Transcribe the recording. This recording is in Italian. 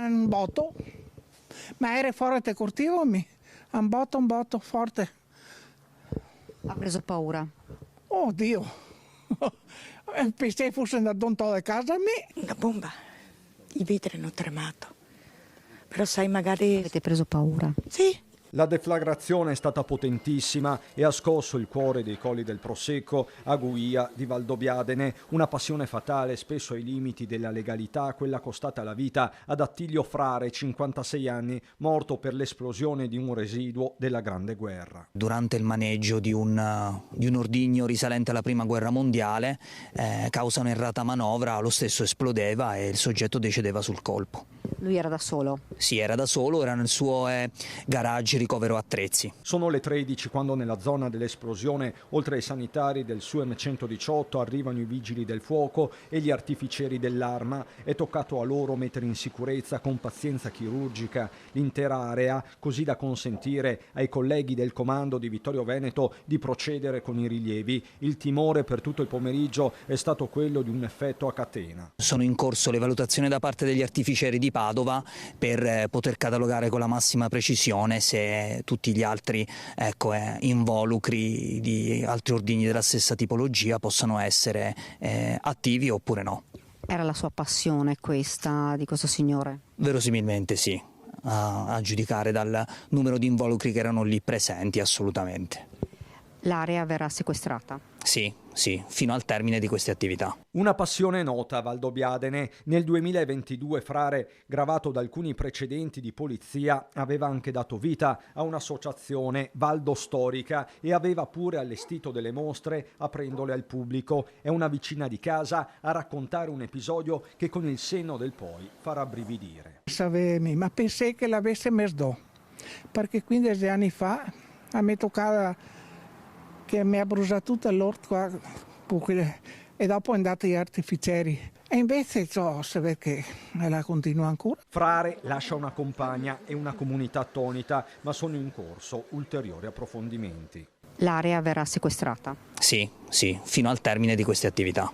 Un botto, ma era forte cortivo, un botto forte. Ha preso paura. Oh Dio, pensai fosse andato da casa a me. Una bomba, i vetri hanno tremato, però sai magari... Avete preso paura? Sì. La deflagrazione è stata potentissima e ha scosso il cuore dei Colli del Prosecco, a Guia di Valdobbiadene, una passione fatale spesso ai limiti della legalità, quella costata la vita ad Attilio Frare, 56 anni, morto per l'esplosione di un residuo della Grande Guerra. Durante il maneggio di un ordigno risalente alla Prima Guerra Mondiale, causa un'errata manovra, lo stesso esplodeva e il soggetto decedeva sul colpo. Lui era da solo? Sì, era da solo, era nel suo garage ricovero attrezzi. Sono le 13 quando nella zona dell'esplosione, oltre ai sanitari del SUEM 118, arrivano i vigili del fuoco e gli artificieri dell'arma. È toccato a loro mettere in sicurezza con pazienza chirurgica l'intera area, così da consentire ai colleghi del comando di Vittorio Veneto di procedere con i rilievi. Il timore per tutto il pomeriggio è stato quello di un effetto a catena. Sono in corso le valutazioni da parte degli artificieri di Padova per poter catalogare con la massima precisione se tutti gli altri involucri di altri ordigni della stessa tipologia possano essere attivi oppure no. Era la sua passione questa di questo signore? Verosimilmente sì, a giudicare dal numero di involucri che erano lì presenti, assolutamente. L'area verrà sequestrata? Sì, fino al termine di queste attività. Una passione nota a Valdobbiadene. Nel 2022 Frare, gravato da alcuni precedenti di polizia, aveva anche dato vita a un'associazione Valdo Storica e aveva pure allestito delle mostre aprendole al pubblico. È una vicina di casa a raccontare un episodio che con il senno del poi farà brividire. Sapevi, ma pensai che l'avesse messo, perché 15 anni fa a me toccava che mi ha bruciato tutto l'orto qua e dopo è andato agli artificieri e invece si vede che la continua ancora. Frare lascia una compagna e una comunità attonita, ma sono in corso ulteriori approfondimenti. L'area verrà sequestrata? Sì, fino al termine di queste attività.